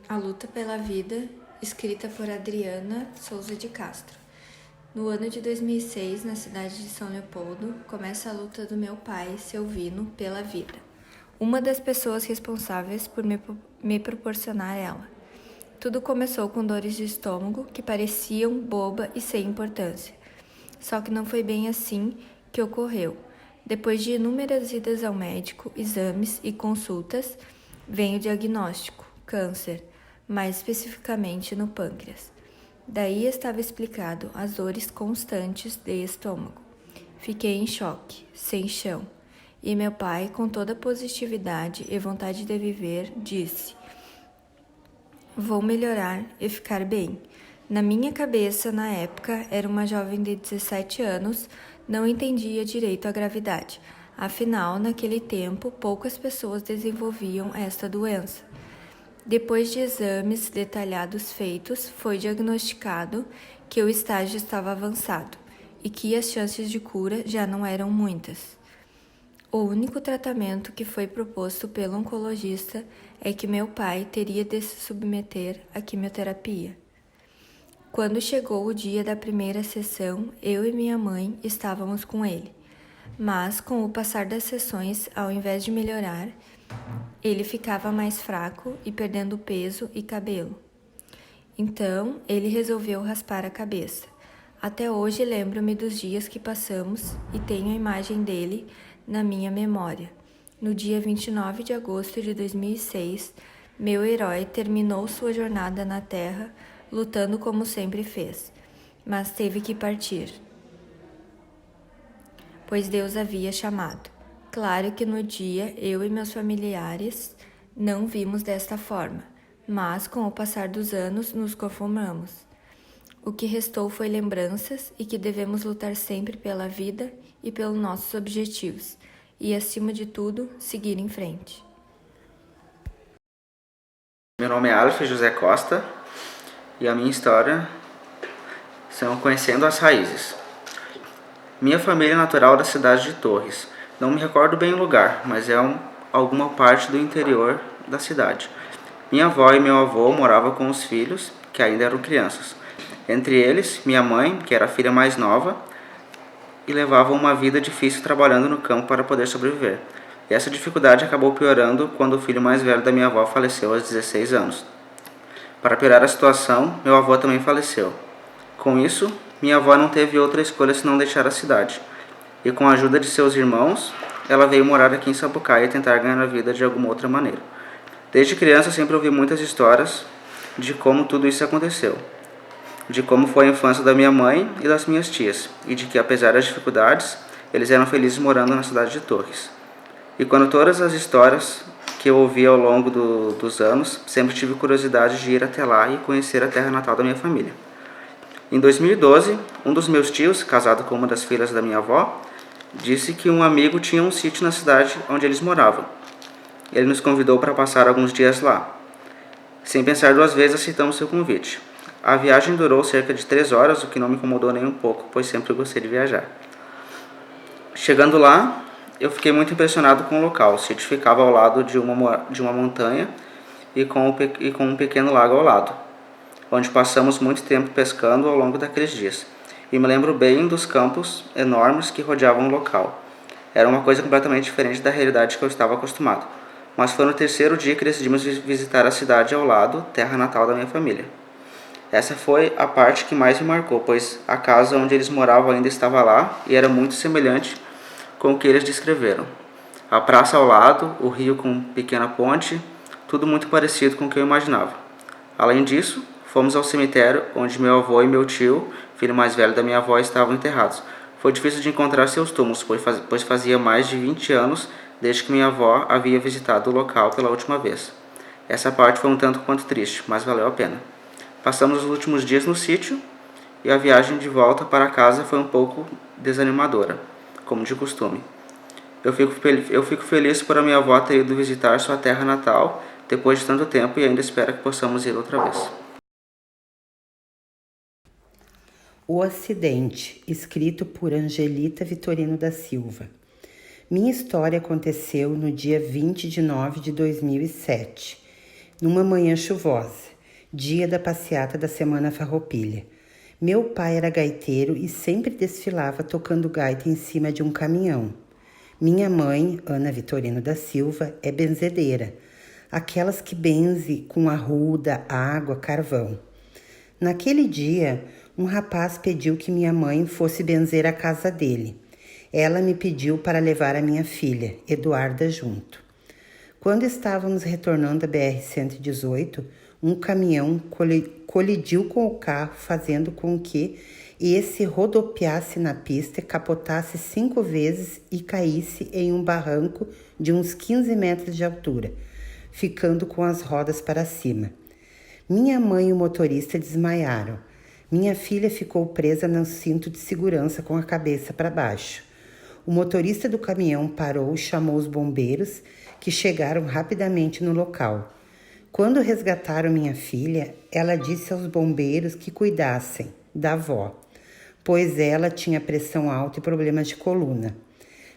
A Luta pela Vida, escrita por Adriana Souza de Castro. No ano de 2006, na cidade de São Leopoldo, começa a luta do meu pai, Silvino, pela vida. Uma das pessoas responsáveis por me proporcionar ela. Tudo começou com dores de estômago que pareciam boba e sem importância. Só que não foi bem assim que ocorreu. Depois de inúmeras idas ao médico, exames e consultas, vem o diagnóstico: câncer, mais especificamente no pâncreas. Daí estava explicado as dores constantes de estômago. Fiquei em choque, sem chão. E meu pai, com toda positividade e vontade de viver, disse: vou melhorar e ficar bem. Na minha cabeça, na época, era uma jovem de 17 anos, não entendia direito a gravidade. Afinal, naquele tempo, poucas pessoas desenvolviam esta doença. Depois de exames detalhados feitos, foi diagnosticado que o estágio estava avançado e que as chances de cura já não eram muitas. O único tratamento que foi proposto pelo oncologista é que meu pai teria de se submeter à quimioterapia. Quando chegou o dia da primeira sessão, eu e minha mãe estávamos com ele. Mas, com o passar das sessões, ao invés de melhorar, ele ficava mais fraco e perdendo peso e cabelo. Então, ele resolveu raspar a cabeça. Até hoje lembro-me dos dias que passamos e tenho a imagem dele na minha memória. No dia 29 de agosto de 2006, meu herói terminou sua jornada na Terra, lutando como sempre fez, mas teve que partir, pois Deus havia chamado. Claro que no dia eu e meus familiares não vimos desta forma, mas com o passar dos anos nos conformamos. O que restou foi lembranças e que devemos lutar sempre pela vida e pelos nossos objetivos e, acima de tudo, seguir em frente. Meu nome é Aleph José Costa e a minha história são Conhecendo as Raízes. Minha família é natural da cidade de Torres. Não me recordo bem o lugar, mas é alguma parte do interior da cidade. Minha avó e meu avô moravam com os filhos, que ainda eram crianças. Entre eles, minha mãe, que era a filha mais nova, e levava uma vida difícil trabalhando no campo para poder sobreviver. E essa dificuldade acabou piorando quando o filho mais velho da minha avó faleceu aos 16 anos. Para piorar a situação, meu avô também faleceu. Com isso, minha avó não teve outra escolha senão deixar a cidade. E com a ajuda de seus irmãos, ela veio morar aqui em Sapucaia e tentar ganhar a vida de alguma outra maneira. Desde criança sempre ouvi muitas histórias de como tudo isso aconteceu, de como foi a infância da minha mãe e das minhas tias, e de que, apesar das dificuldades, eles eram felizes morando na cidade de Torres. E quando todas as histórias que eu ouvi ao longo dos anos, sempre tive curiosidade de ir até lá e conhecer a terra natal da minha família. Em 2012, um dos meus tios, casado com uma das filhas da minha avó, disse que um amigo tinha um sítio na cidade onde eles moravam. Ele nos convidou para passar alguns dias lá. Sem pensar duas vezes, aceitamos seu convite. A viagem durou cerca de 3 horas, o que não me incomodou nem um pouco, pois sempre gostei de viajar. Chegando lá, eu fiquei muito impressionado com o local. O sítio ficava ao lado de uma montanha e com um pequeno lago ao lado, onde passamos muito tempo pescando ao longo daqueles dias. E me lembro bem dos campos enormes que rodeavam o local. Era uma coisa completamente diferente da realidade que eu estava acostumado. Mas foi no terceiro dia que decidimos visitar a cidade ao lado, terra natal da minha família. Essa foi a parte que mais me marcou, pois a casa onde eles moravam ainda estava lá e era muito semelhante com o que eles descreveram. A praça ao lado, o rio com pequena ponte, tudo muito parecido com o que eu imaginava. Além disso, fomos ao cemitério onde meu avô e meu tio, filho mais velho da minha avó, estavam enterrados. Foi difícil de encontrar seus túmulos, pois fazia mais de 20 anos desde que minha avó havia visitado o local pela última vez. Essa parte foi um tanto quanto triste, mas valeu a pena. Passamos os últimos dias no sítio e a viagem de volta para casa foi um pouco desanimadora, como de costume. Eu fico feliz por a minha avó ter ido visitar sua terra natal depois de tanto tempo e ainda espero que possamos ir outra vez. O Acidente, escrito por Angelita Vitorino da Silva. Minha história aconteceu no dia 20 de nove de 2007. numa manhã chuvosa, dia da passeata da Semana Farroupilha. Meu pai era gaiteiro e sempre desfilava tocando gaita em cima de um caminhão. Minha mãe, Ana Vitorino da Silva, é benzedeira, aquelas que benze com arruda, água, carvão. Naquele dia, um rapaz pediu que minha mãe fosse benzer a casa dele. Ela me pediu para levar a minha filha, Eduarda, junto. Quando estávamos retornando da BR-118, um caminhão colidiu com o carro, fazendo com que esse rodopiasse na pista, capotasse 5 vezes e caísse em um barranco de uns 15 metros de altura, ficando com as rodas para cima. Minha mãe e o motorista desmaiaram. Minha filha ficou presa no cinto de segurança com a cabeça para baixo. O motorista do caminhão parou e chamou os bombeiros, que chegaram rapidamente no local. Quando resgataram minha filha, ela disse aos bombeiros que cuidassem da avó, pois ela tinha pressão alta e problemas de coluna.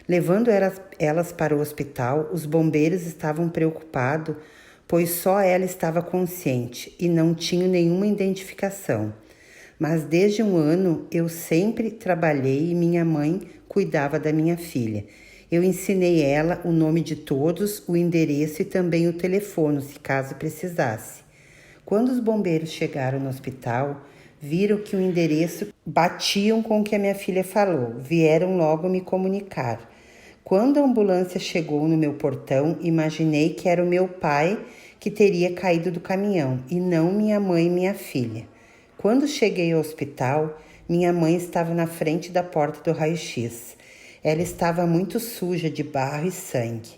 Levando elas para o hospital, os bombeiros estavam preocupados, pois só ela estava consciente e não tinham nenhuma identificação. Mas desde um ano eu sempre trabalhei e minha mãe cuidava da minha filha. Eu ensinei ela o nome de todos, o endereço e também o telefone, se caso precisasse. Quando os bombeiros chegaram no hospital, viram que o endereço batiam com o que a minha filha falou. Vieram logo me comunicar. Quando a ambulância chegou no meu portão, imaginei que era o meu pai que teria caído do caminhão e não minha mãe e minha filha. Quando cheguei ao hospital, minha mãe estava na frente da porta do raio-x. Ela estava muito suja de barro e sangue.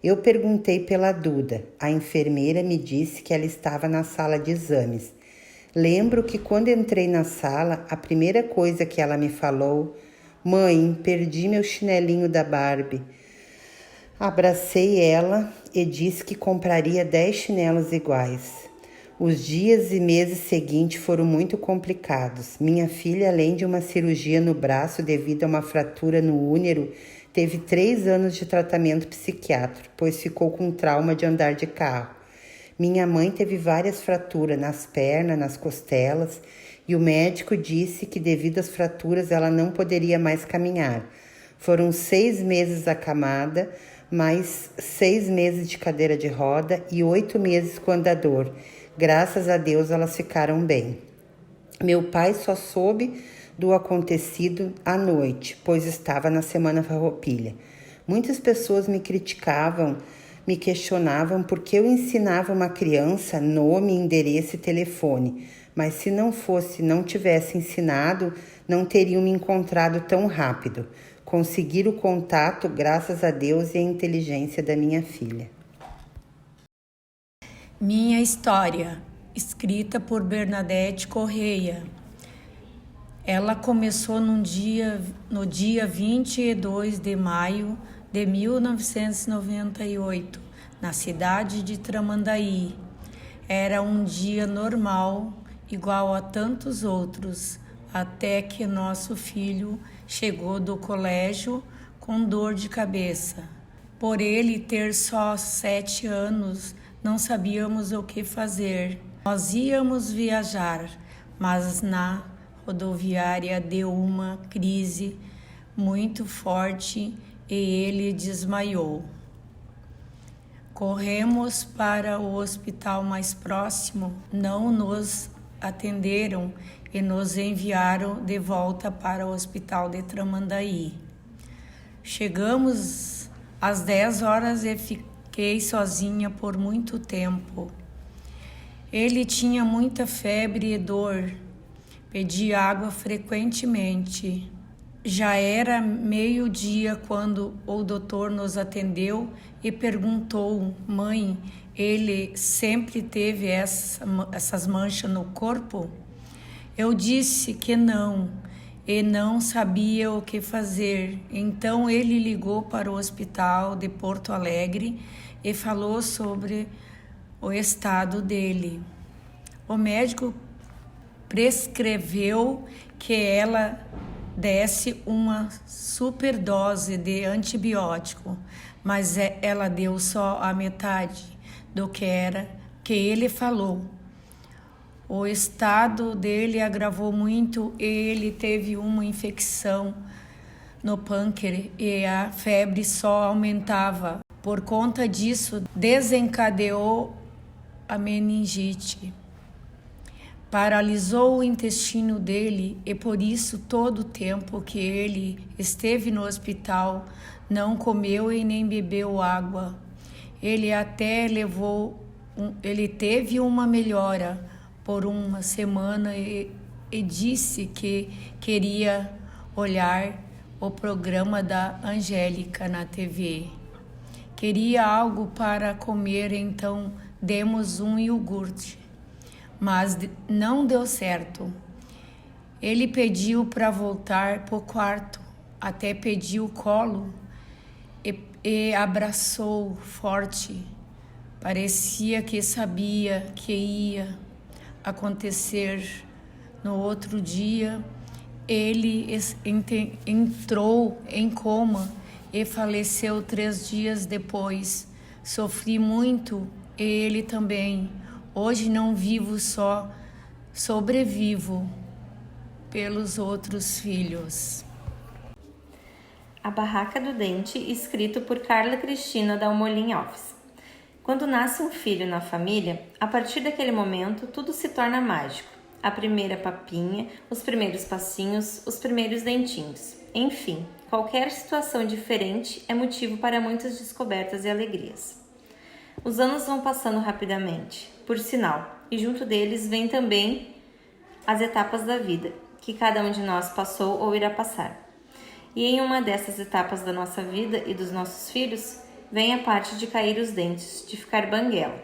Eu perguntei pela Duda. A enfermeira me disse que ela estava na sala de exames. Lembro que quando entrei na sala, a primeira coisa que ela me falou: "Mãe, perdi meu chinelinho da Barbie." Abracei ela e disse que compraria 10 chinelos iguais. Os dias e meses seguintes foram muito complicados. Minha filha, além de uma cirurgia no braço devido a uma fratura no útero, teve 3 anos de tratamento psiquiátrico, pois ficou com trauma de andar de carro. Minha mãe teve várias fraturas nas pernas, nas costelas, e o médico disse que devido às fraturas ela não poderia mais caminhar. Foram 6 meses acamada, mais 6 meses de cadeira de roda e 8 meses com andador. Graças a Deus elas ficaram bem. Meu pai só soube do acontecido à noite, pois estava na Semana Farroupilha. Muitas pessoas me criticavam, me questionavam porque eu ensinava uma criança nome, endereço e telefone. Mas se não tivesse ensinado, não teriam me encontrado tão rápido. Consegui o contato graças a Deus e à inteligência da minha filha. Minha história, escrita por Bernadette Correia. Ela começou no dia 22 de maio de 1998, na cidade de Tramandaí. Era um dia normal, igual a tantos outros, até que nosso filho chegou do colégio com dor de cabeça. Por ele ter só 7 anos, não sabíamos o que fazer. Nós íamos viajar, mas na rodoviária deu uma crise muito forte e ele desmaiou. Corremos para o hospital mais próximo, não nos atenderam e nos enviaram de volta para o hospital de Tramandaí. Chegamos às 10 horas e fiquei sozinha por muito tempo. Ele tinha muita febre e dor, pedia água frequentemente. Já era meio-dia quando o doutor nos atendeu e perguntou: "Mãe, ele sempre teve essas manchas no corpo?" Eu disse que não e não sabia o que fazer. Então ele ligou para o hospital de Porto Alegre e falou sobre o estado dele. O médico prescreveu que ela desse uma superdose de antibiótico, mas ela deu só a metade do que era que ele falou. O estado dele agravou muito e ele teve uma infecção no pâncreas e a febre só aumentava. Por conta disso, desencadeou a meningite. Paralisou o intestino dele e por isso todo o tempo que ele esteve no hospital não comeu e nem bebeu água. Ele teve uma melhora por uma semana e disse que queria olhar o programa da Angélica na TV. Queria algo para comer, então demos um iogurte, mas não deu certo. Ele pediu para voltar para o quarto, até pediu colo e abraçou forte. Parecia que sabia que ia acontecer. No outro dia, ele entrou em coma e faleceu 3 dias depois. Sofri muito e ele também. Hoje não vivo só, sobrevivo pelos outros filhos. A Barraca do Dente, escrito por Carla Cristina Dalmolin Alves. Quando nasce um filho na família, a partir daquele momento tudo se torna mágico. A primeira papinha, os primeiros passinhos, os primeiros dentinhos. Enfim, qualquer situação diferente é motivo para muitas descobertas e alegrias. Os anos vão passando rapidamente, por sinal, e junto deles vêm também as etapas da vida, que cada um de nós passou ou irá passar. E em uma dessas etapas da nossa vida e dos nossos filhos, vem a parte de cair os dentes, de ficar banguela.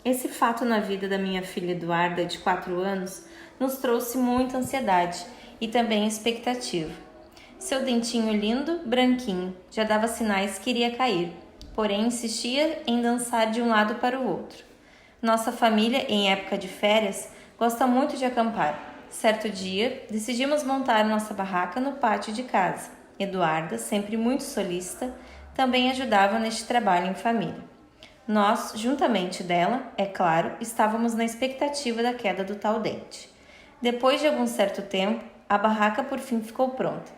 Esse fato na vida da minha filha Eduarda, de 4 anos, nos trouxe muita ansiedade e também expectativa. Seu dentinho lindo, branquinho, já dava sinais que iria cair, porém insistia em dançar de um lado para o outro. Nossa família, em época de férias, gosta muito de acampar. Certo dia, decidimos montar nossa barraca no pátio de casa. Eduarda, sempre muito solícita, também ajudava neste trabalho em família. Nós, juntamente dela, é claro, estávamos na expectativa da queda do tal dente. Depois de algum certo tempo, a barraca por fim ficou pronta.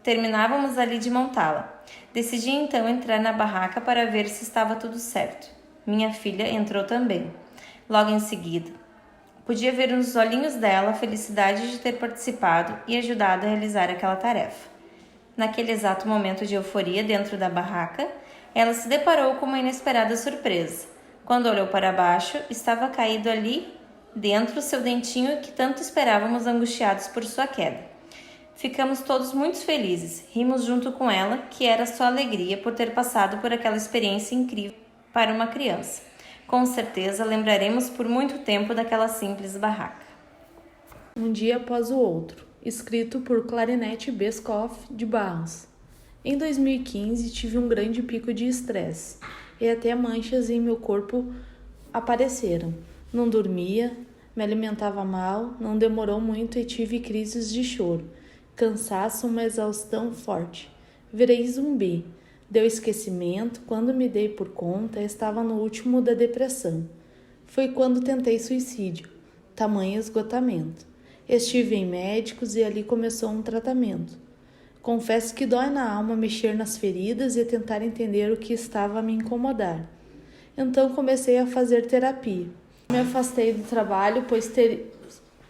Terminávamos ali de montá-la. Decidi então entrar na barraca para ver se estava tudo certo. Minha filha entrou também. Logo em seguida, podia ver nos olhinhos dela a felicidade de ter participado e ajudado a realizar aquela tarefa. Naquele exato momento de euforia dentro da barraca, ela se deparou com uma inesperada surpresa. Quando olhou para baixo, estava caído ali dentro seu dentinho que tanto esperávamos, angustiados por sua queda. Ficamos todos muito felizes, rimos junto com ela, que era só alegria por ter passado por aquela experiência incrível para uma criança. Com certeza lembraremos por muito tempo daquela simples barraca. Um dia após o outro, escrito por Clarinete Bescoff de Barros. Em 2015 tive um grande pico de estresse e até manchas em meu corpo apareceram. Não dormia, me alimentava mal, não demorou muito e tive crises de choro, cansaço, uma exaustão forte. Virei zumbi. Deu esquecimento, quando me dei por conta, estava no último da depressão. Foi quando tentei suicídio, tamanho esgotamento. Estive em médicos e ali começou um tratamento. Confesso que dói na alma mexer nas feridas e tentar entender o que estava a me incomodar. Então comecei a fazer terapia. Me afastei do trabalho,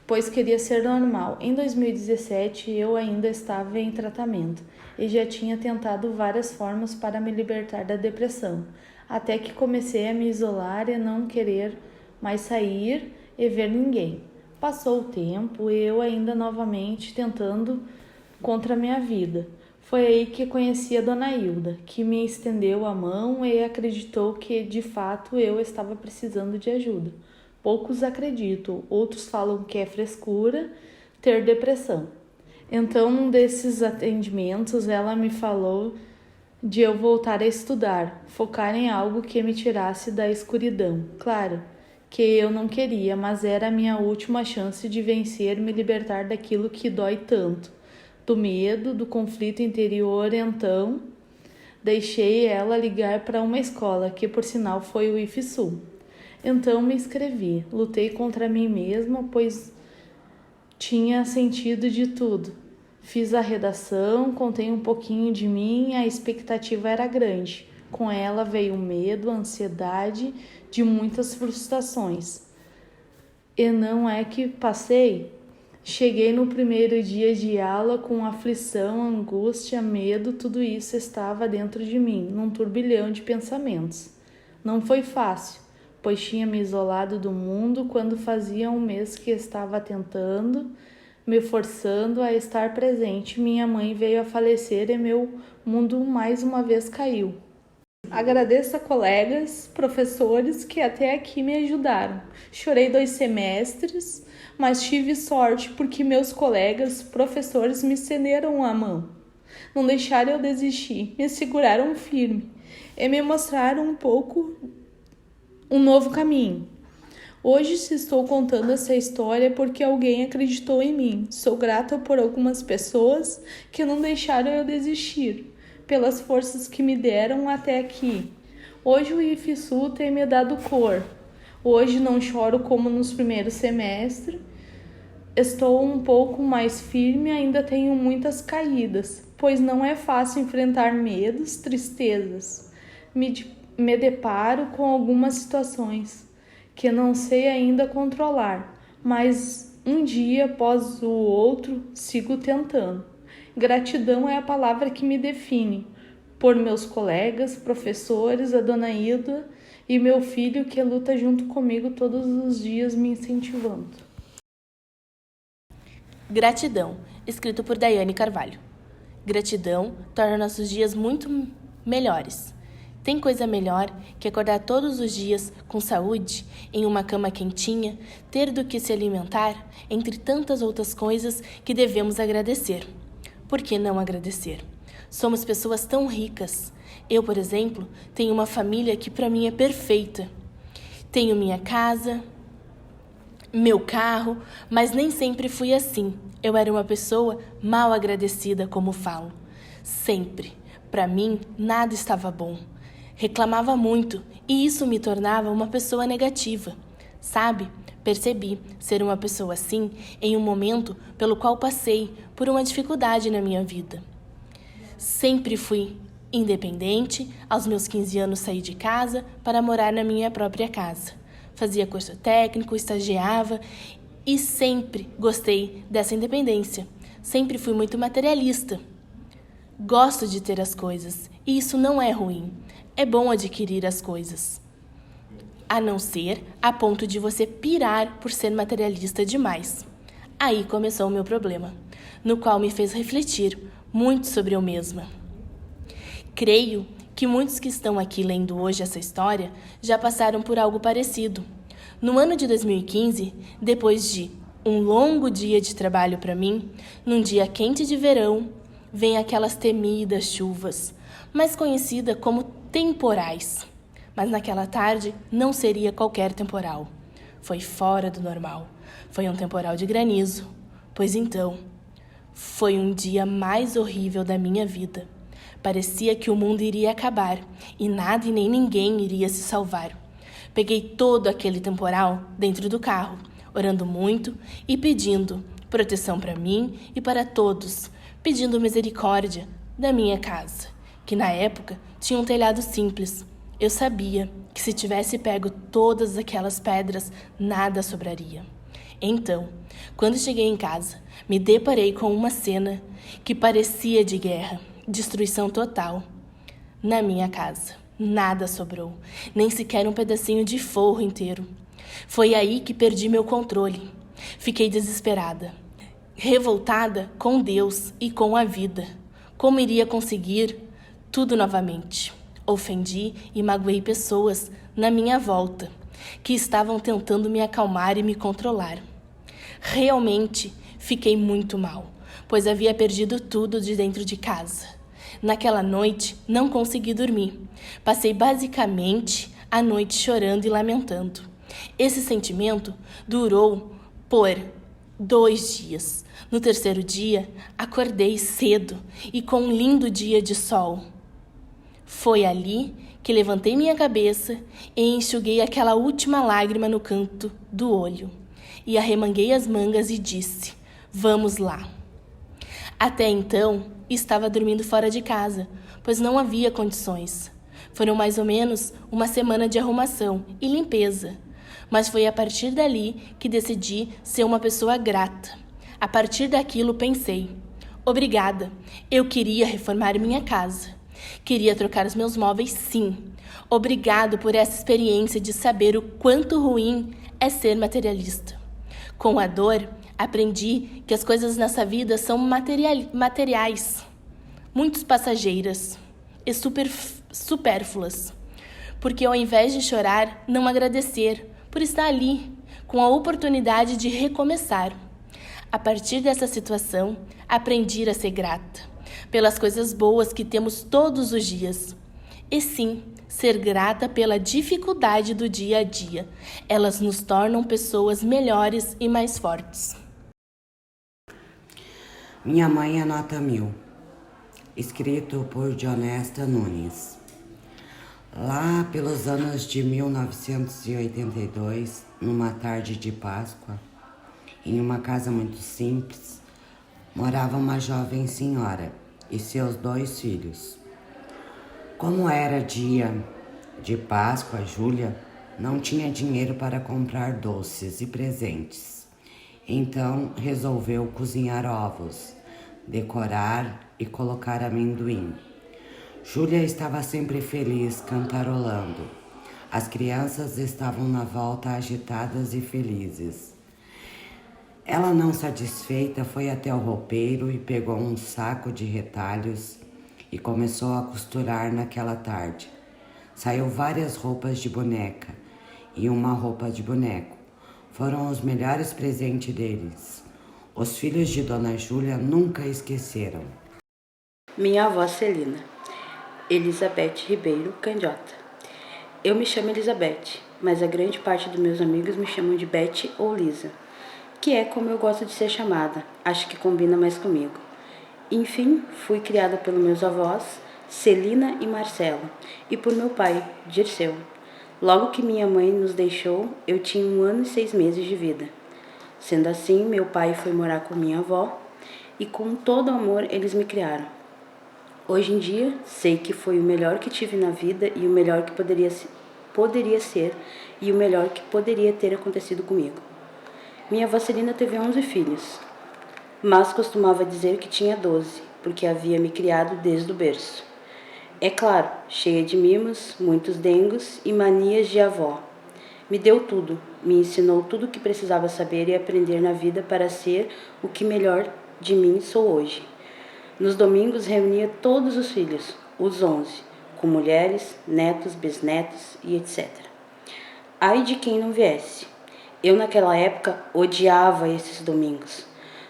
pois queria ser normal. Em 2017, eu ainda estava em tratamento e já tinha tentado várias formas para me libertar da depressão, até que comecei a me isolar e não querer mais sair e ver ninguém. Passou o tempo e eu ainda novamente tentando contra a minha vida. Foi aí que conheci a Dona Hilda, que me estendeu a mão e acreditou que de fato eu estava precisando de ajuda. Poucos acreditam, outros falam que é frescura ter depressão. Então, num desses atendimentos, ela me falou de eu voltar a estudar, focar em algo que me tirasse da escuridão. Claro que eu não queria, mas era a minha última chance de vencer, me libertar daquilo que dói tanto, do medo, do conflito interior. Então, deixei ela ligar para uma escola, que por sinal foi o IFSU. Então me inscrevi. Lutei contra mim mesma, pois tinha sentido de tudo. Fiz a redação, contei um pouquinho de mim, a expectativa era grande. Com ela veio o medo, a ansiedade de muitas frustrações. E não é que passei? Cheguei no primeiro dia de aula com aflição, angústia, medo, tudo isso estava dentro de mim, num turbilhão de pensamentos. Não foi fácil, pois tinha me isolado do mundo quando fazia um mês que estava tentando, me forçando a estar presente. Minha mãe veio a falecer e meu mundo mais uma vez caiu. Agradeço a colegas, professores que até aqui me ajudaram. Chorei 2 semestres, mas tive sorte porque meus colegas, professores me estenderam a mão. Não deixaram eu desistir, me seguraram firme e me mostraram um novo caminho. Hoje estou contando essa história porque alguém acreditou em mim. Sou grata por algumas pessoas que não deixaram eu desistir, pelas forças que me deram até aqui. Hoje o IFSU tem me dado cor. Hoje não choro como nos primeiros semestres. Estou um pouco mais firme, ainda tenho muitas caídas, pois não é fácil enfrentar medos, tristezas. Me deparo com algumas situações que não sei ainda controlar, mas um dia após o outro sigo tentando. Gratidão é a palavra que me define, por meus colegas, professores, a dona Hilda e meu filho que luta junto comigo todos os dias me incentivando. Gratidão, escrito por Daiane Carvalho. Gratidão torna nossos dias muito melhores. Tem coisa melhor que acordar todos os dias com saúde, em uma cama quentinha, ter do que se alimentar, entre tantas outras coisas que devemos agradecer. Por que não agradecer? Somos pessoas tão ricas. Eu, por exemplo, tenho uma família que para mim é perfeita. Tenho minha casa, meu carro, mas nem sempre fui assim. Eu era uma pessoa mal agradecida, como falo. Sempre. Para mim, nada estava bom. Reclamava muito e isso me tornava uma pessoa negativa. Sabe? Percebi ser uma pessoa assim em um momento pelo qual passei por uma dificuldade na minha vida. Sempre fui independente, aos meus 15 anos saí de casa para morar na minha própria casa. Fazia curso técnico, estagiava e sempre gostei dessa independência. Sempre fui muito materialista. Gosto de ter as coisas e isso não é ruim. É bom adquirir as coisas. A não ser a ponto de você pirar por ser materialista demais. Aí começou o meu problema, no qual me fez refletir muito sobre eu mesma. Creio que muitos que estão aqui lendo hoje essa história já passaram por algo parecido. No ano de 2015, depois de um longo dia de trabalho para mim, num dia quente de verão, vem aquelas temidas chuvas, mais conhecida como temporais. Mas naquela tarde não seria qualquer temporal. Foi fora do normal. Foi um temporal de granizo. Pois então, foi um dia mais horrível da minha vida. Parecia que o mundo iria acabar e nada e nem ninguém iria se salvar. Peguei todo aquele temporal dentro do carro, orando muito e pedindo proteção para mim e para todos, pedindo misericórdia da minha casa, que na época tinha um telhado simples. Eu sabia que se tivesse pego todas aquelas pedras, nada sobraria. Então, quando cheguei em casa, me deparei com uma cena que parecia de guerra, destruição total. Na minha casa, nada sobrou, nem sequer um pedacinho de forro inteiro. Foi aí que perdi meu controle. Fiquei desesperada, revoltada com Deus e com a vida. Como iria conseguir tudo novamente? Ofendi e magoei pessoas na minha volta, que estavam tentando me acalmar e me controlar. Realmente fiquei muito mal, pois havia perdido tudo de dentro de casa. Naquela noite não consegui dormir. Passei basicamente a noite chorando e lamentando. Esse sentimento durou por 2 dias. No terceiro dia, acordei cedo e com um lindo dia de sol. Foi ali que levantei minha cabeça e enxuguei aquela última lágrima no canto do olho. E arremanguei as mangas e disse: vamos lá. Até então, estava dormindo fora de casa, pois não havia condições. Foram mais ou menos uma semana de arrumação e limpeza. Mas foi a partir dali que decidi ser uma pessoa grata. A partir daquilo pensei: obrigada, eu queria reformar minha casa. Queria trocar os meus móveis, sim. Obrigado por essa experiência de saber o quanto ruim é ser materialista. Com a dor, aprendi que as coisas nessa vida são materiais, muito passageiras e supérfluas. Porque ao invés de chorar, não agradecer por estar ali, com a oportunidade de recomeçar. A partir dessa situação, aprendi a ser grata pelas coisas boas que temos todos os dias. E sim, ser grata pela dificuldade do dia a dia. Elas nos tornam pessoas melhores e mais fortes. Minha mãe é nota 1000. Escrito por Dionesta Nunes. Lá pelos anos de 1982, numa tarde de Páscoa, em uma casa muito simples, morava uma jovem senhora e seus 2 filhos. Como era dia de Páscoa, Júlia não tinha dinheiro para comprar doces e presentes. Então resolveu cozinhar ovos, decorar e colocar amendoim. Júlia estava sempre feliz, cantarolando. As crianças estavam na volta agitadas e felizes. Ela, não satisfeita, foi até o roupeiro e pegou um saco de retalhos e começou a costurar naquela tarde. Saiu várias roupas de boneca e uma roupa de boneco. Foram os melhores presentes deles. Os filhos de Dona Júlia nunca esqueceram. Minha avó Celina, Elizabeth Ribeiro Candiota. Eu me chamo Elizabeth, mas a grande parte dos meus amigos me chamam de Beth ou Lisa, que é como eu gosto de ser chamada, acho que combina mais comigo. Enfim, fui criada pelos meus avós, Celina e Marcelo, e por meu pai, Dirceu. Logo que minha mãe nos deixou, eu tinha 1 ano e 6 meses de vida. Sendo assim, meu pai foi morar com minha avó, e com todo amor eles me criaram. Hoje em dia, sei que foi o melhor que tive na vida e o melhor que poderia ser e o melhor que poderia ter acontecido comigo. Minha avó Celina teve 11 filhos, mas costumava dizer que tinha 12, porque havia me criado desde o berço. É claro, cheia de mimos, muitos dengos e manias de avó. Me deu tudo, me ensinou tudo o que precisava saber e aprender na vida para ser o que melhor de mim sou hoje. Nos domingos reunia todos os filhos, os 11, com mulheres, netos, bisnetos e etc. Ai de quem não viesse. Eu naquela época odiava esses domingos,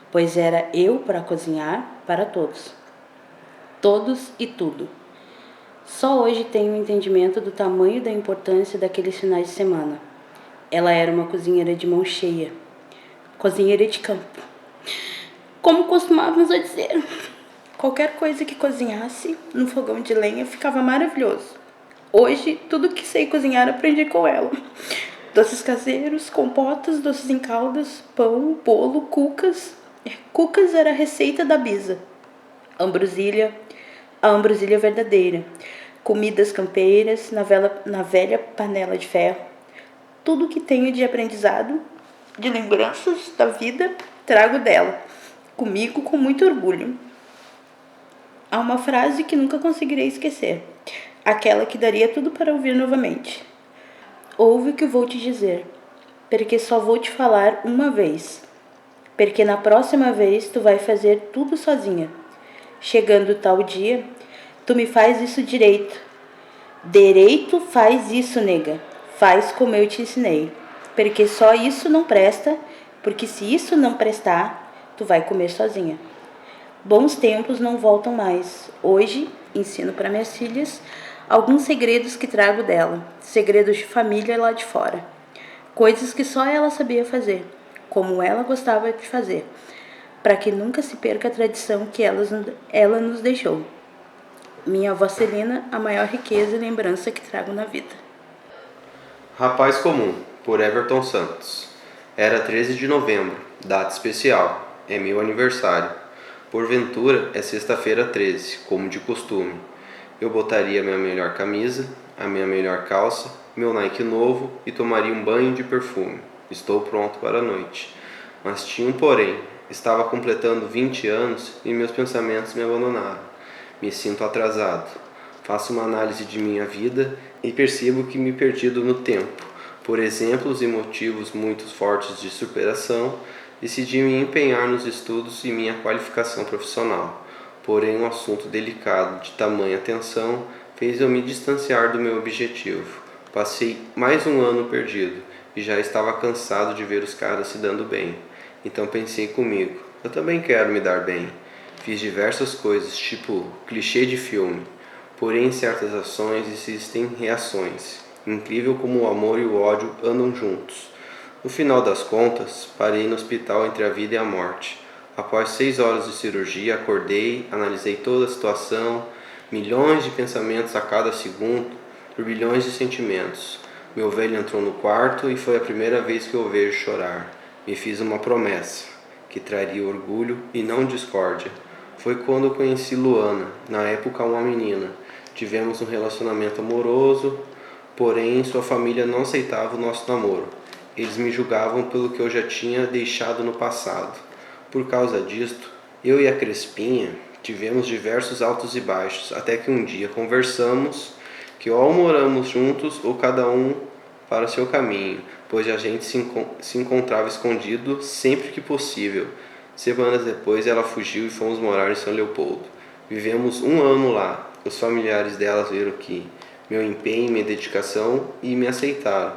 pois era eu para cozinhar para todos. Todos e tudo. Só hoje tenho um entendimento do tamanho da importância daqueles finais de semana. Ela era uma cozinheira de mão cheia, cozinheira de campo. Como costumávamos a dizer, qualquer coisa que cozinhasse no fogão de lenha ficava maravilhoso. Hoje, tudo que sei cozinhar aprendi com ela. Doces caseiros, compotas, doces em caldas, pão, bolo, cucas. Cucas era a receita da Bisa. Ambrosilha, a ambrosilha verdadeira. Comidas campeiras na velha panela de ferro. Tudo que tenho de aprendizado, de lembranças da vida, trago dela. Comigo com muito orgulho. Há uma frase que nunca conseguirei esquecer. Aquela que daria tudo para ouvir novamente. Ouve o que vou te dizer, porque só vou te falar uma vez. Porque na próxima vez tu vai fazer tudo sozinha. Chegando tal dia, tu me faz isso direito. Direito faz isso, nega. Faz como eu te ensinei. Porque só isso não presta, porque se isso não prestar, tu vai comer sozinha. Bons tempos não voltam mais. Hoje, ensino para minhas filhas alguns segredos que trago dela. Segredos de família lá de fora. Coisas que só ela sabia fazer, como ela gostava de fazer, para que nunca se perca a tradição que ela nos deixou. Minha avó Celina, a maior riqueza e lembrança que trago na vida. Rapaz Comum, por Everton Santos. Era 13 de novembro, data especial, é meu aniversário. Porventura é sexta-feira 13, como de costume. Eu botaria minha melhor camisa, a minha melhor calça, meu Nike novo e tomaria um banho de perfume. Estou pronto para a noite. Mas tinha um porém. Estava completando 20 anos e meus pensamentos me abandonaram. Me sinto atrasado. Faço uma análise de minha vida e percebo que me perdido no tempo. Por exemplos e motivos muito fortes de superação, decidi me empenhar nos estudos e minha qualificação profissional. Porém, um assunto delicado de tamanha tensão fez eu me distanciar do meu objetivo. Passei mais um ano perdido e já estava cansado de ver os caras se dando bem. Então pensei comigo, eu também quero me dar bem. Fiz diversas coisas, tipo clichê de filme. Porém, em certas ações existem reações. Incrível como o amor e o ódio andam juntos. No final das contas, parei no hospital entre a vida e a morte. Após 6 horas de cirurgia, acordei, analisei toda a situação, milhões de pensamentos a cada segundo, turbilhões de sentimentos. Meu velho entrou no quarto e foi a primeira vez que eu o vejo chorar. Me fiz uma promessa, que traria orgulho e não discórdia. Foi quando eu conheci Luana, na época uma menina. Tivemos um relacionamento amoroso, porém sua família não aceitava o nosso namoro. Eles me julgavam pelo que eu já tinha deixado no passado. Por causa disto, eu e a Crespinha tivemos diversos altos e baixos, até que um dia conversamos que ou moramos juntos ou cada um para seu caminho, pois a gente se encontrava escondido sempre que possível. Semanas depois ela fugiu e fomos morar em São Leopoldo. Vivemos um ano lá. Os familiares dela viram que meu empenho, minha dedicação e me aceitaram.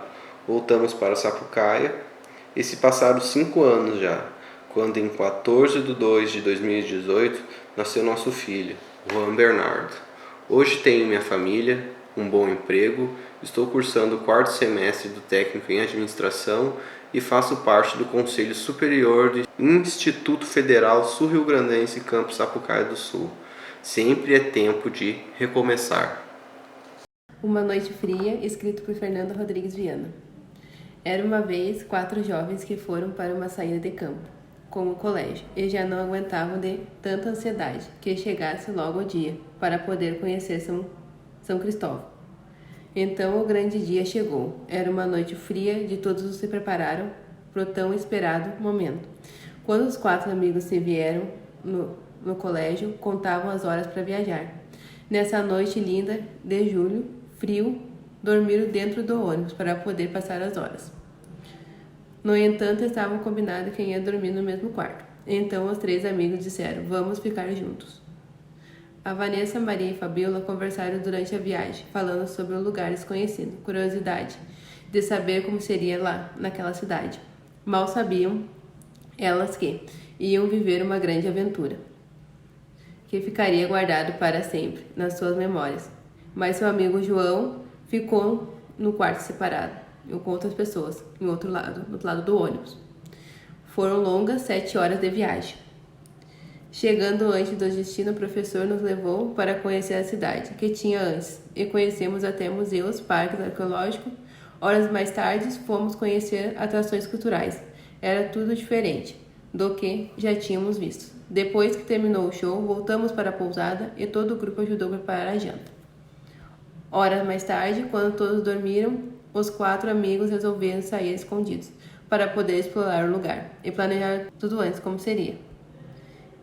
Voltamos para Sapucaia e se passaram 5 anos já, quando em 14 de 2 de 2018 nasceu nosso filho, Juan Bernardo. Hoje tenho minha família, um bom emprego, estou cursando o 4º semestre do técnico em administração e faço parte do Conselho Superior do Instituto Federal Sul-Rio-Grandense Campus Sapucaia do Sul. Sempre é tempo de recomeçar. Uma Noite Fria, escrito por Fernando Rodrigues Viana. Era uma vez 4 jovens que foram para uma saída de campo, como o colégio, e já não aguentavam de tanta ansiedade que chegasse logo o dia para poder conhecer São Cristóvão. Então o grande dia chegou. Era uma noite fria de todos se prepararam para o tão esperado momento. Quando os 4 amigos se vieram no colégio, contavam as horas para viajar. Nessa noite linda de julho, frio, dormiram dentro do ônibus para poder passar as horas. No entanto, estavam combinados quem ia dormir no mesmo quarto. Então os 3 amigos disseram, vamos ficar juntos. A Vanessa, Maria e Fabiola conversaram durante a viagem, falando sobre o lugar desconhecido, curiosidade de saber como seria lá, naquela cidade. Mal sabiam elas que iam viver uma grande aventura, que ficaria guardado para sempre nas suas memórias. Mas seu amigo João ficou no quarto separado, com outras pessoas, no outro lado do ônibus. Foram longas 7 horas de viagem. Chegando antes do destino, o professor nos levou para conhecer a cidade que tinha antes, e conhecemos até museus, parques arqueológicos. Horas mais tarde, fomos conhecer atrações culturais. Era tudo diferente do que já tínhamos visto. Depois que terminou o show, voltamos para a pousada e todo o grupo ajudou a preparar a janta. Horas mais tarde, quando todos dormiram, os 4 amigos resolveram sair escondidos para poder explorar o lugar e planejar tudo antes como seria.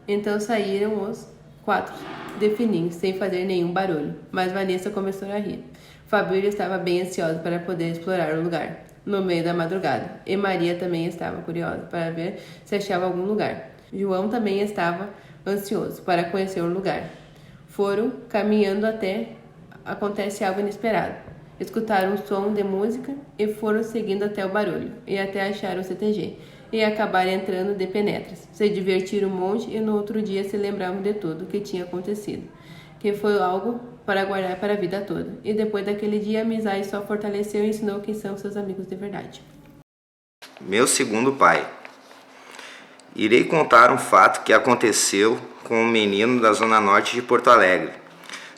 Então saíram os 4 de fininho, sem fazer nenhum barulho, mas Vanessa começou a rir. Fabíola estava bem ansiosa para poder explorar o lugar no meio da madrugada, e Maria também estava curiosa para ver se achava algum lugar. João também estava ansioso para conhecer o lugar. Foram caminhando até acontece algo inesperado. Escutaram um som de música e foram seguindo até o barulho, e até achar o CTG, e acabaram entrando de penetras. Se divertiram um monte e no outro dia se lembravam de tudo o que tinha acontecido, que foi algo para guardar para a vida toda. E depois daquele dia, a amizade só fortaleceu e ensinou quem são seus amigos de verdade. Meu segundo pai. Irei contar um fato que aconteceu com um menino da zona norte de Porto Alegre.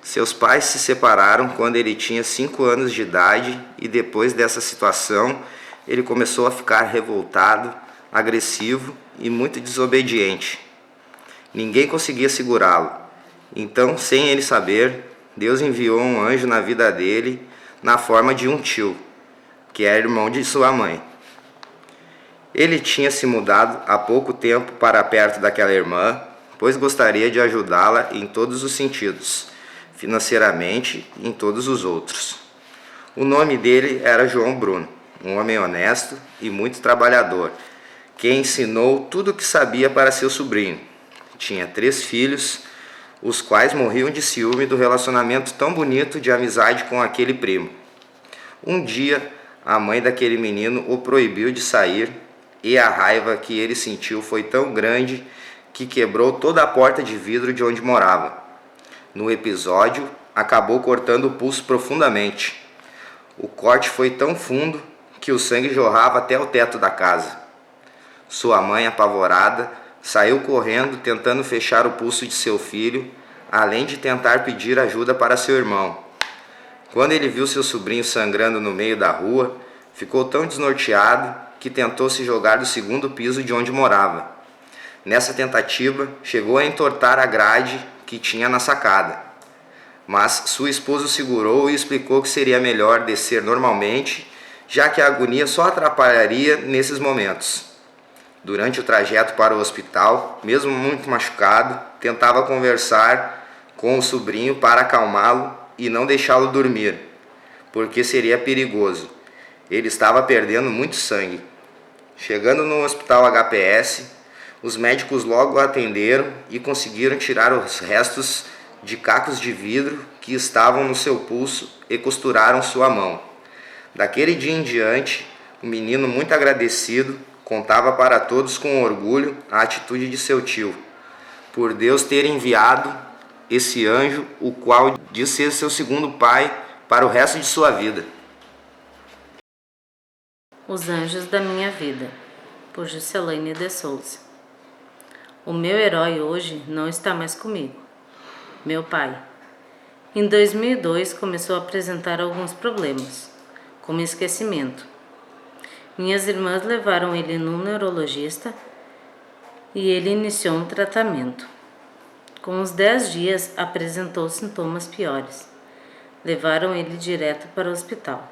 Seus pais se separaram quando ele tinha 5 anos de idade e depois dessa situação ele começou a ficar revoltado, agressivo e muito desobediente. Ninguém conseguia segurá-lo. Então, sem ele saber, Deus enviou um anjo na vida dele na forma de um tio, que era irmão de sua mãe. Ele tinha se mudado há pouco tempo para perto daquela irmã, pois gostaria de ajudá-la em todos os sentidos, financeiramente e em todos os outros. O nome dele era João Bruno, um homem honesto e muito trabalhador, que ensinou tudo o que sabia para seu sobrinho. Tinha 3 filhos, os quais morriam de ciúme do relacionamento tão bonito de amizade com aquele primo. Um dia, a mãe daquele menino o proibiu de sair e a raiva que ele sentiu foi tão grande que quebrou toda a porta de vidro de onde morava. No episódio, acabou cortando o pulso profundamente. O corte foi tão fundo que o sangue jorrava até o teto da casa. Sua mãe, apavorada, saiu correndo tentando fechar o pulso de seu filho, além de tentar pedir ajuda para seu irmão. Quando ele viu seu sobrinho sangrando no meio da rua, ficou tão desnorteado que tentou se jogar do 2º piso de onde morava. Nessa tentativa, chegou a entortar a grade que tinha na sacada. Mas sua esposa o segurou e explicou que seria melhor descer normalmente, já que a agonia só atrapalharia nesses momentos. Durante o trajeto para o hospital, mesmo muito machucado, tentava conversar com o sobrinho para acalmá-lo e não deixá-lo dormir, porque seria perigoso. Ele estava perdendo muito sangue. Chegando no hospital HPS, os médicos logo o atenderam e conseguiram tirar os restos de cacos de vidro que estavam no seu pulso e costuraram sua mão. Daquele dia em diante, o menino, muito agradecido, contava para todos com orgulho a atitude de seu tio, por Deus ter enviado esse anjo, o qual diz ser seu segundo pai para o resto de sua vida. Os Anjos da Minha Vida, por Juscelane de Souza. O meu herói hoje não está mais comigo, meu pai. Em 2002 começou a apresentar alguns problemas, como esquecimento. Minhas irmãs levaram ele num neurologista e ele iniciou um tratamento. Com uns 10 dias apresentou sintomas piores. Levaram ele direto para o hospital.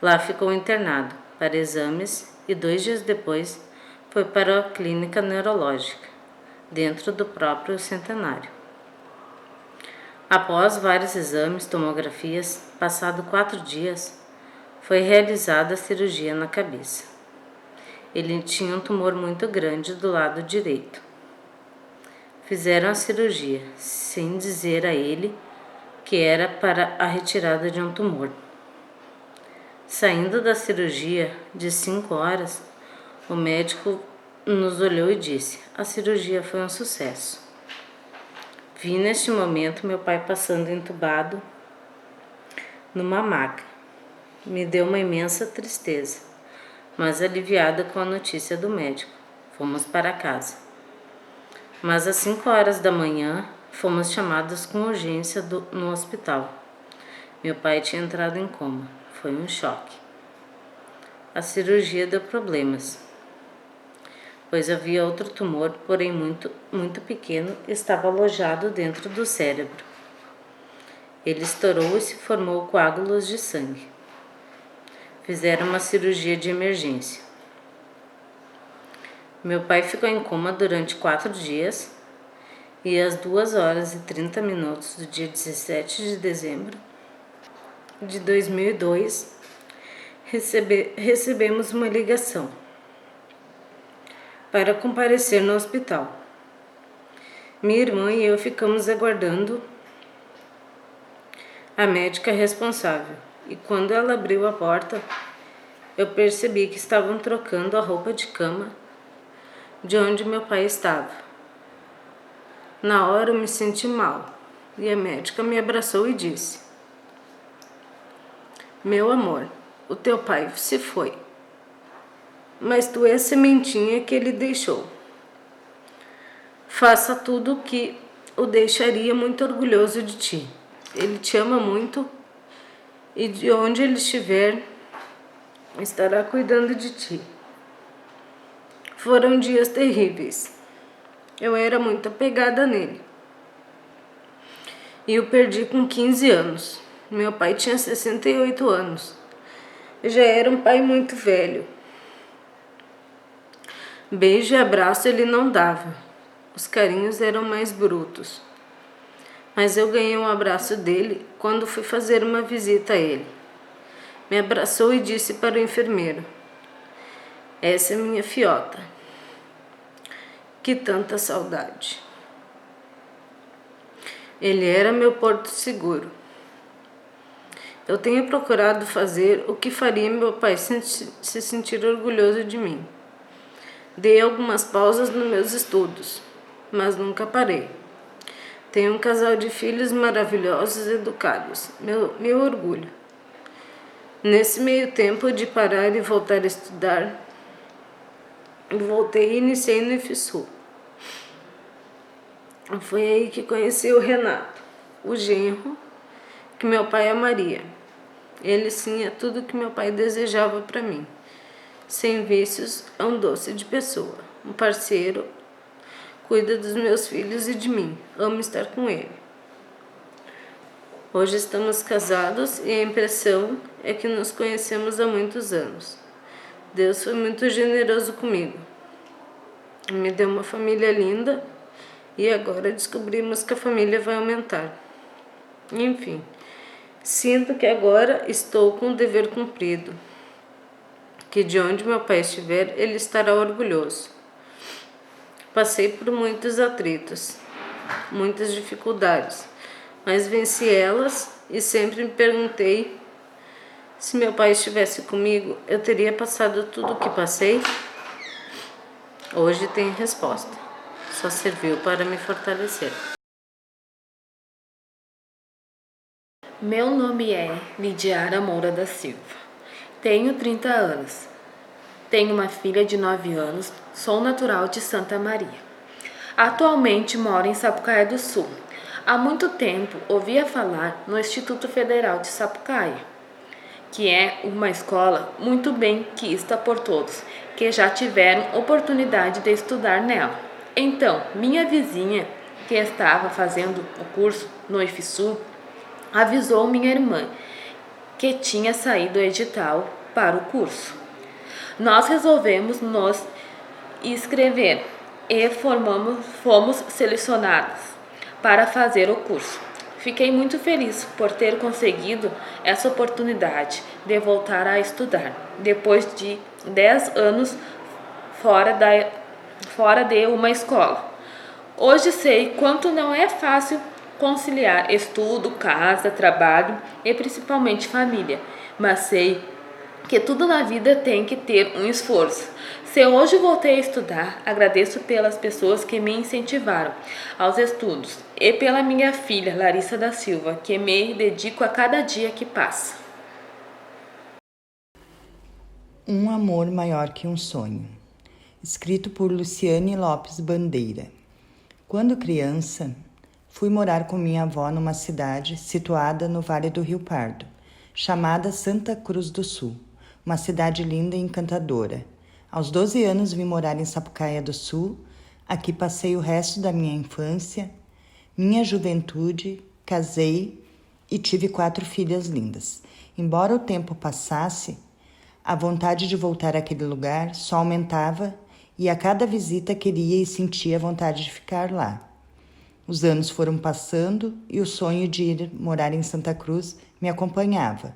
Lá ficou internado para exames e 2 dias depois foi para a clínica neurológica, dentro do próprio Centenário. Após vários exames, tomografias, passado 4 dias, foi realizada a cirurgia na cabeça. Ele tinha um tumor muito grande do lado direito. Fizeram a cirurgia, sem dizer a ele que era para a retirada de um tumor. Saindo da cirurgia de 5 horas, o médico nos olhou e disse: a cirurgia foi um sucesso. Vi neste momento meu pai passando entubado numa maca. Me deu uma imensa tristeza, mas aliviada com a notícia do médico, fomos para casa. Mas às 5 horas da manhã, fomos chamados com urgência no hospital. Meu pai tinha entrado em coma. Foi um choque. A cirurgia deu problemas, pois havia outro tumor, porém muito pequeno, estava alojado dentro do cérebro. Ele estourou e se formou coágulos de sangue. Fizeram uma cirurgia de emergência. Meu pai ficou em coma durante 4 dias e às 2 horas e 30 minutos do dia 17 de dezembro de 2002, recebemos uma ligação para comparecer no hospital. Minha irmã e eu ficamos aguardando a médica responsável e quando ela abriu a porta, eu percebi que estavam trocando a roupa de cama de onde meu pai estava. Na hora eu me senti mal e a médica me abraçou e disse: meu amor, o teu pai se foi, mas tu é a sementinha que ele deixou. Faça tudo o que o deixaria muito orgulhoso de ti. Ele te ama muito e de onde ele estiver, estará cuidando de ti. Foram dias terríveis. Eu era muito apegada nele. E o perdi com 15 anos. Meu pai tinha 68 anos. Já era um pai muito velho. Beijo e abraço ele não dava. Os carinhos eram mais brutos. Mas eu ganhei um abraço dele quando fui fazer uma visita a ele. Me abraçou e disse para o enfermeiro: essa é minha fiota. Que tanta saudade. Ele era meu porto seguro. Eu tenho procurado fazer o que faria meu pai se sentir orgulhoso de mim. Dei algumas pausas nos meus estudos, mas nunca parei. Tenho um casal de filhos maravilhosos e educados, meu orgulho. Nesse meio tempo de parar e voltar a estudar, voltei e iniciei no IFSU. Foi aí que conheci o Renato, o genro que meu pai amaria. Ele sim é tudo que meu pai desejava para mim. Sem vícios, é um doce de pessoa, um parceiro, cuida dos meus filhos e de mim. Amo estar com ele. Hoje estamos casados e a impressão é que nos conhecemos há muitos anos. Deus foi muito generoso comigo. Me deu uma família linda e agora descobrimos que a família vai aumentar. Enfim, sinto que agora estou com o dever cumprido. Que de onde meu pai estiver, ele estará orgulhoso. Passei por muitos atritos, muitas dificuldades, mas venci elas e sempre me perguntei: se meu pai estivesse comigo, eu teria passado tudo o que passei? Hoje tenho resposta. Só serviu para me fortalecer. Meu nome é Lidiara Moura da Silva. Tenho 30 anos. Tenho uma filha de 9 anos. Sou natural de Santa Maria. Atualmente moro em Sapucaia do Sul. Há muito tempo ouvia falar no Instituto Federal de Sapucaia, que é uma escola muito bem quista por todos, que já tiveram oportunidade de estudar nela. Então, minha vizinha, que estava fazendo o curso no IFSU, avisou minha irmã que tinha saído o edital para o curso. Nós resolvemos nos inscrever e fomos selecionados para fazer o curso. Fiquei muito feliz por ter conseguido essa oportunidade de voltar a estudar, depois de 10 anos fora de uma escola. Hoje sei quanto não é fácil conciliar estudo, casa, trabalho e principalmente família, mas sei que tudo na vida tem que ter um esforço. Se hoje voltei a estudar, agradeço pelas pessoas que me incentivaram aos estudos e pela minha filha, Larissa da Silva, que me dedico a cada dia que passa. Um amor maior que um sonho. Escrito por Luciane Lopes Bandeira. Quando criança, fui morar com minha avó numa cidade situada no Vale do Rio Pardo, chamada Santa Cruz do Sul, uma cidade linda e encantadora. Aos 12 anos vim morar em Sapucaia do Sul. Aqui passei o resto da minha infância, minha juventude, casei e tive 4 filhas lindas. Embora o tempo passasse, a vontade de voltar àquele lugar só aumentava e a cada visita queria e sentia vontade de ficar lá. Os anos foram passando e o sonho de ir morar em Santa Cruz me acompanhava,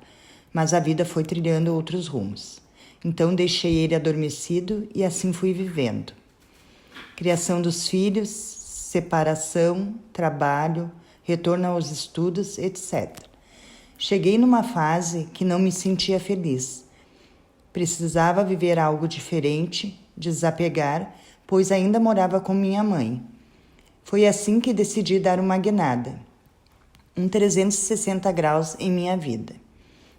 mas a vida foi trilhando outros rumos. Então deixei ele adormecido e assim fui vivendo. Criação dos filhos, separação, trabalho, retorno aos estudos, etc. Cheguei numa fase que não me sentia feliz. Precisava viver algo diferente, desapegar, pois ainda morava com minha mãe. Foi assim que decidi dar uma guinada, um 360 graus em minha vida.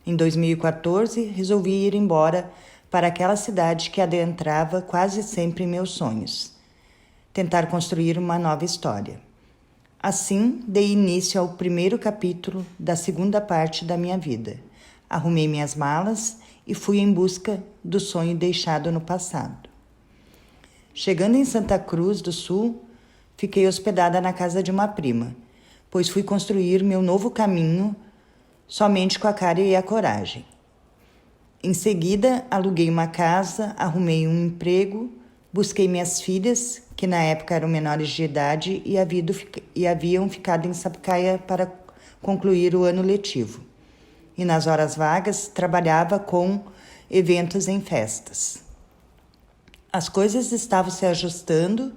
Em 2014, resolvi ir embora para aquela cidade que adentrava quase sempre meus sonhos. Tentar construir uma nova história. Assim, dei início ao primeiro capítulo da segunda parte da minha vida. Arrumei minhas malas e fui em busca do sonho deixado no passado. Chegando em Santa Cruz do Sul, fiquei hospedada na casa de uma prima, pois fui construir meu novo caminho somente com a cara e a coragem. Em seguida, aluguei uma casa, arrumei um emprego, busquei minhas filhas, que na época eram menores de idade e haviam ficado em Sapucaia para concluir o ano letivo. E nas horas vagas, trabalhava com eventos em festas. As coisas estavam se ajustando,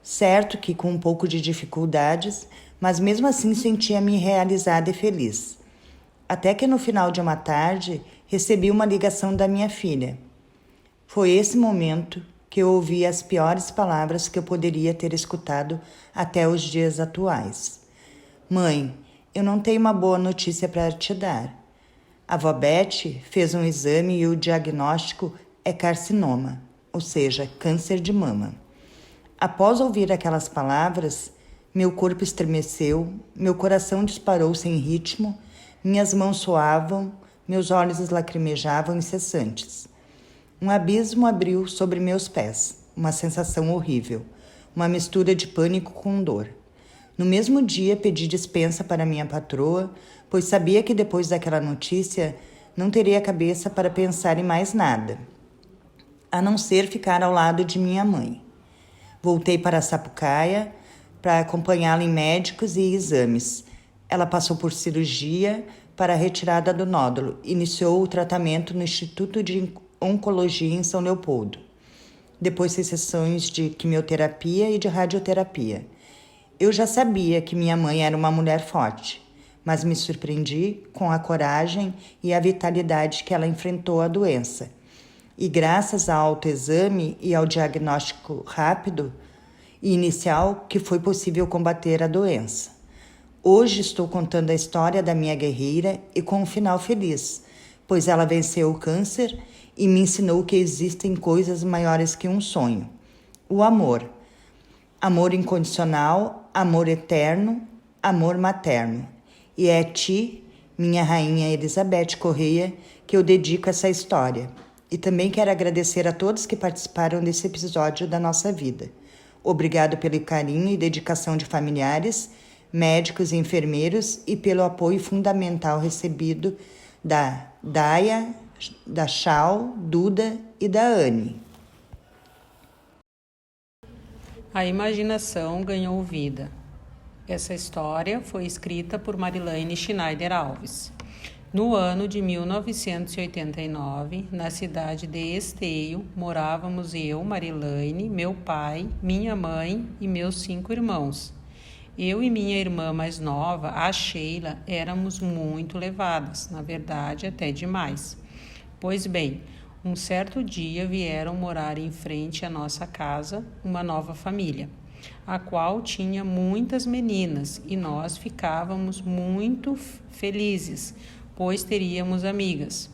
certo que com um pouco de dificuldades, mas mesmo assim sentia-me realizada e feliz. Até que no final de uma tarde, recebi uma ligação da minha filha. Foi esse momento que eu ouvi as piores palavras que eu poderia ter escutado até os dias atuais. Mãe, eu não tenho uma boa notícia para te dar. A avó Beth fez um exame e o diagnóstico é carcinoma, ou seja, câncer de mama. Após ouvir aquelas palavras, meu corpo estremeceu, meu coração disparou sem ritmo, minhas mãos suavam, meus olhos lacrimejavam incessantes. Um abismo abriu sobre meus pés, uma sensação horrível, uma mistura de pânico com dor. No mesmo dia, pedi dispensa para minha patroa, pois sabia que depois daquela notícia não teria cabeça para pensar em mais nada, a não ser ficar ao lado de minha mãe. Voltei para Sapucaia para acompanhá-la em médicos e exames. Ela passou por cirurgia para a retirada do nódulo e iniciou o tratamento no Instituto de Oncologia em São Leopoldo. Depois fez sessões de quimioterapia e de radioterapia. Eu já sabia que minha mãe era uma mulher forte, mas me surpreendi com a coragem e a vitalidade que ela enfrentou a doença. E graças ao autoexame e ao diagnóstico rápido e inicial que foi possível combater a doença. Hoje estou contando a história da minha guerreira e com um final feliz, pois ela venceu o câncer e me ensinou que existem coisas maiores que um sonho. O amor. Amor incondicional, amor eterno, amor materno. E é a ti, minha rainha Elizabeth Correia, que eu dedico essa história. E também quero agradecer a todos que participaram desse episódio da nossa vida. Obrigado pelo carinho e dedicação de familiares, médicos e enfermeiros e pelo apoio fundamental recebido da Daia, da Chau, Duda e da Anne. A imaginação ganhou vida. Essa história foi escrita por Marilaine Schneider Alves. No ano de 1989, na cidade de Esteio, morávamos eu, Marilaine, meu pai, minha mãe e meus 5 irmãos. Eu e minha irmã mais nova, a Sheila, éramos muito levadas, na verdade até demais. Pois bem, um certo dia vieram morar em frente à nossa casa uma nova família, a qual tinha muitas meninas e nós ficávamos muito felizes, pois teríamos amigas.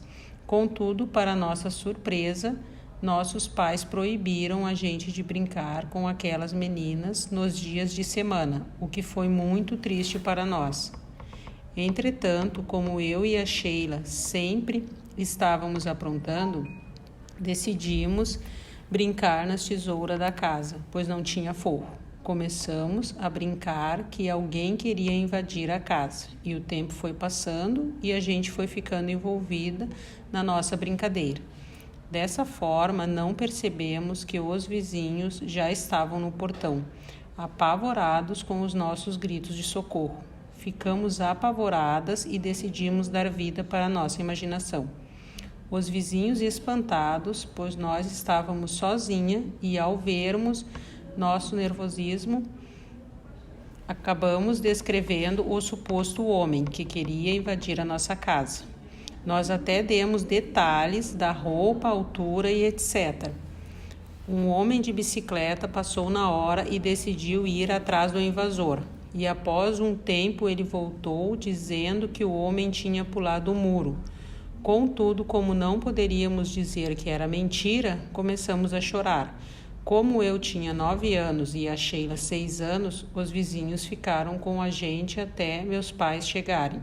Contudo, para nossa surpresa, nossos pais proibiram a gente de brincar com aquelas meninas nos dias de semana, o que foi muito triste para nós. Entretanto, como eu e a Sheila sempre estávamos aprontando, decidimos brincar nas tesouras da casa, pois não tinha forro. Começamos a brincar que alguém queria invadir a casa, e o tempo foi passando e a gente foi ficando envolvida na nossa brincadeira. Dessa forma, não percebemos que os vizinhos já estavam no portão, apavorados com os nossos gritos de socorro. Ficamos apavoradas e decidimos dar vida para a nossa imaginação. Os vizinhos espantados, pois nós estávamos sozinhas e ao vermos nosso nervosismo, acabamos descrevendo o suposto homem que queria invadir a nossa casa. Nós até demos detalhes da roupa, altura e etc. Um homem de bicicleta passou na hora e decidiu ir atrás do invasor. E após um tempo ele voltou dizendo que o homem tinha pulado o muro. Contudo, como não poderíamos dizer que era mentira, começamos a chorar, Como eu tinha 9 anos e a Sheila 6 anos, os vizinhos ficaram com a gente até meus pais chegarem.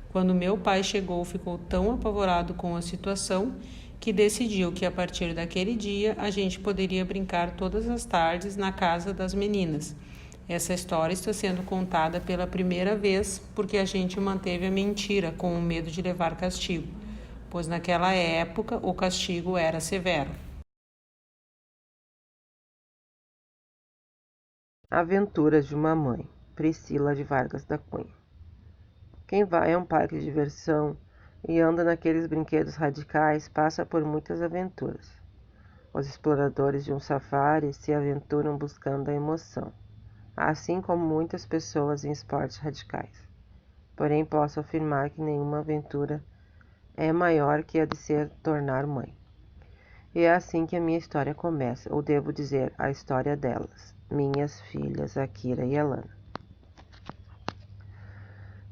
Quando meu pai chegou, ficou tão apavorado com a situação que decidiu que a partir daquele dia a gente poderia brincar todas as tardes na casa das meninas. Essa história está sendo contada pela primeira vez porque a gente manteve a mentira com o medo de levar castigo, pois naquela época o castigo era severo. Aventuras de uma Mãe, Priscila de Vargas da Cunha. Quem vai a um parque de diversão e anda naqueles brinquedos radicais passa por muitas aventuras. Os exploradores de um safari se aventuram buscando a emoção, assim como muitas pessoas em esportes radicais. Porém, posso afirmar que nenhuma aventura é maior que a de se tornar mãe. E é assim que a minha história começa, ou devo dizer, a história delas, minhas filhas, Akira e Alana.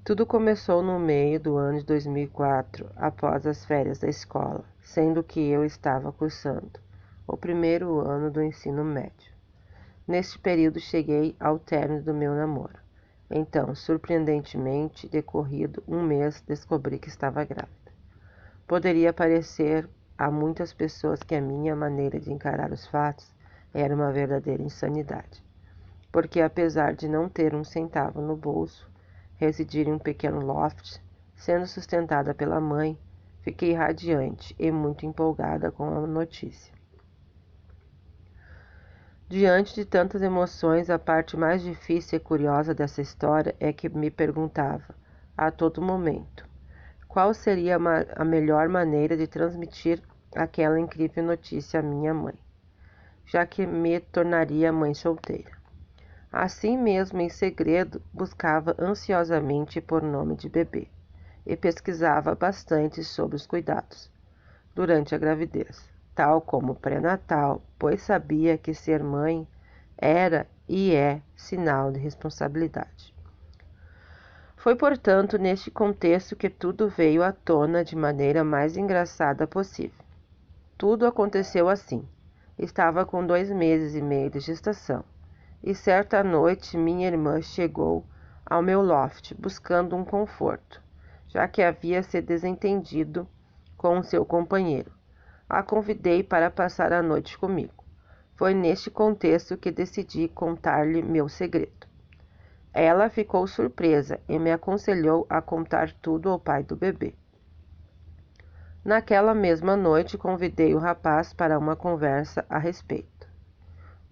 Tudo começou no meio do ano de 2004, após as férias da escola, sendo que eu estava cursando o primeiro ano do ensino médio. Neste período cheguei ao término do meu namoro. Então, surpreendentemente, decorrido um mês, descobri que estava grávida. Poderia parecer a muitas pessoas que a minha maneira de encarar os fatos era uma verdadeira insanidade, porque apesar de não ter um centavo no bolso, residir em um pequeno loft, sendo sustentada pela mãe, fiquei radiante e muito empolgada com a notícia. Diante de tantas emoções, a parte mais difícil e curiosa dessa história é que me perguntava, a todo momento, qual seria a melhor maneira de transmitir aquela incrível notícia à minha mãe, já que me tornaria mãe solteira. Assim mesmo, em segredo, buscava ansiosamente por nome de bebê e pesquisava bastante sobre os cuidados durante a gravidez, tal como pré-natal, pois sabia que ser mãe era e é sinal de responsabilidade. Foi, portanto, neste contexto que tudo veio à tona de maneira mais engraçada possível. Tudo aconteceu assim. Estava com 2 meses e meio de gestação, e certa noite minha irmã chegou ao meu loft buscando um conforto, já que havia se desentendido com seu companheiro. A convidei para passar a noite comigo. Foi neste contexto que decidi contar-lhe meu segredo. Ela ficou surpresa e me aconselhou a contar tudo ao pai do bebê. Naquela mesma noite, convidei o rapaz para uma conversa a respeito,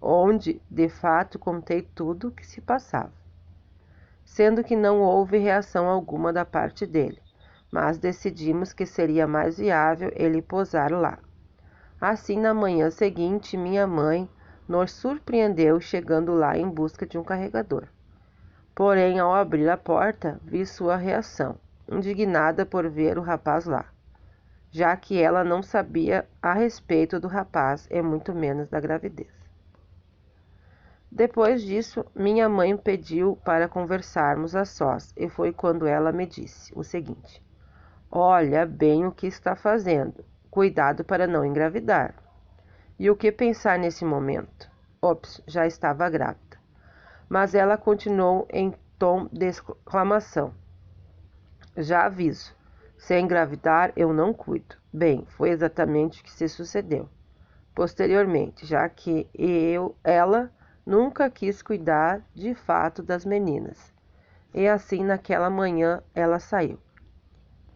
onde, de fato, contei tudo o que se passava, sendo que não houve reação alguma da parte dele, mas decidimos que seria mais viável ele posar lá. Assim, na manhã seguinte, minha mãe nos surpreendeu chegando lá em busca de um carregador. Porém, ao abrir a porta, vi sua reação, indignada por ver o rapaz lá, já que ela não sabia a respeito do rapaz e muito menos da gravidez. Depois disso, minha mãe pediu para conversarmos a sós e foi quando ela me disse o seguinte: olha bem o que está fazendo, cuidado para não engravidar. E o que pensar nesse momento? Ops, já estava grávida. Mas ela continuou em tom de exclamação. Já aviso, se engravidar eu não cuido. Bem, foi exatamente o que se sucedeu. Posteriormente, já que ela nunca quis cuidar de fato das meninas. E assim naquela manhã ela saiu.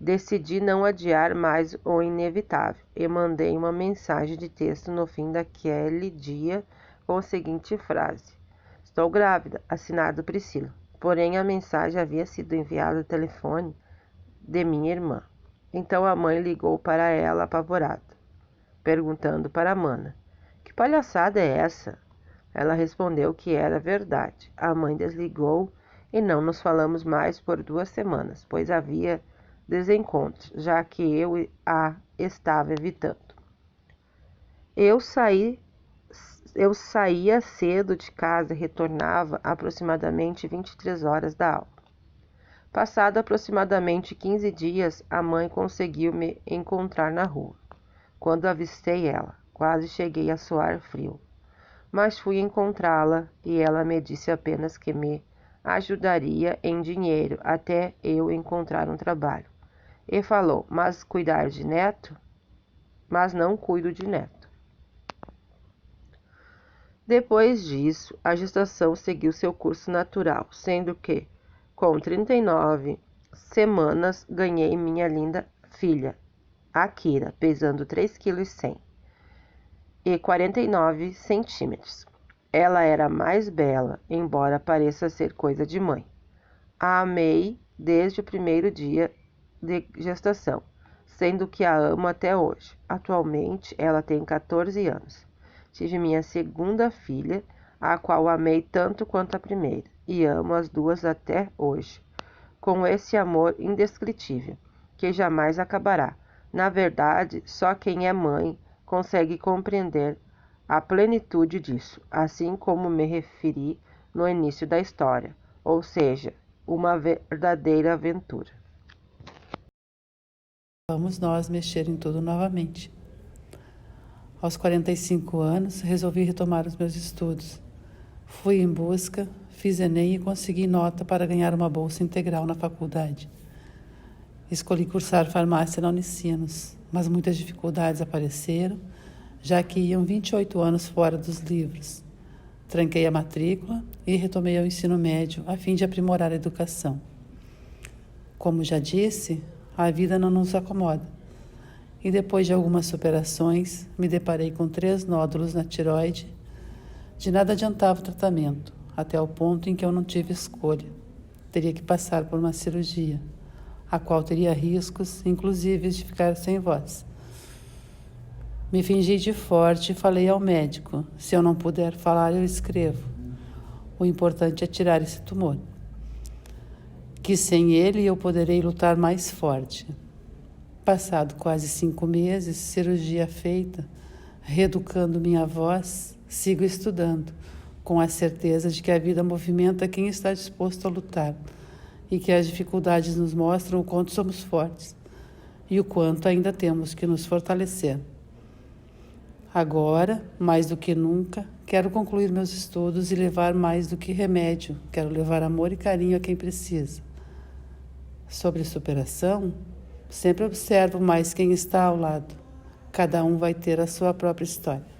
Decidi não adiar mais o inevitável e mandei uma mensagem de texto no fim daquele dia com a seguinte frase: estou grávida, assinado Priscila. Porém, a mensagem havia sido enviada ao telefone de minha irmã. Então a mãe ligou para ela apavorada, perguntando para a mana: que palhaçada é essa? Ela respondeu que era verdade. A mãe desligou e não nos falamos mais por 2 semanas, pois havia desencontros, já que eu a estava evitando. Eu saía cedo de casa e retornava aproximadamente 23 horas da aula. Passado aproximadamente 15 dias, a mãe conseguiu me encontrar na rua. Quando avistei ela, quase cheguei a suar frio, mas fui encontrá-la e ela me disse apenas que me ajudaria em dinheiro até eu encontrar um trabalho. E falou, mas cuidar de neto? Mas não cuido de neto. Depois disso, a gestação seguiu seu curso natural, sendo que, com 39 semanas, ganhei minha linda filha, Akira, pesando 3,1 kg e 49 centímetros. Ela era mais bela, embora pareça ser coisa de mãe. A amei desde o primeiro dia de gestação, sendo que a amo até hoje. Atualmente, ela tem 14 anos. Tive minha segunda filha, a qual amei tanto quanto a primeira, e amo as duas até hoje, com esse amor indescritível, que jamais acabará. Na verdade, só quem é mãe consegue compreender a plenitude disso, assim como me referi no início da história, ou seja, uma verdadeira aventura. Vamos nós mexer em tudo novamente. Aos 45 anos, resolvi retomar os meus estudos. Fui em busca, fiz Enem e consegui nota para ganhar uma bolsa integral na faculdade. Escolhi cursar farmácia na Unicinos, mas muitas dificuldades apareceram, já que iam 28 anos fora dos livros. Tranquei a matrícula e retomei o ensino médio a fim de aprimorar a educação. Como já disse, a vida não nos acomoda. E depois de algumas superações, me deparei com 3 nódulos na tireoide. De nada adiantava o tratamento, até o ponto em que eu não tive escolha. Teria que passar por uma cirurgia, a qual teria riscos, inclusive de ficar sem voz. Me fingi de forte e falei ao médico, se eu não puder falar, eu escrevo. O importante é tirar esse tumor, que sem ele eu poderei lutar mais forte. Passado quase 5 meses, cirurgia feita, reeducando minha voz, sigo estudando, com a certeza de que a vida movimenta quem está disposto a lutar e que as dificuldades nos mostram o quanto somos fortes e o quanto ainda temos que nos fortalecer. Agora, mais do que nunca, quero concluir meus estudos e levar mais do que remédio, quero levar amor e carinho a quem precisa. Sobre superação, sempre observo mais quem está ao lado. Cada um vai ter a sua própria história.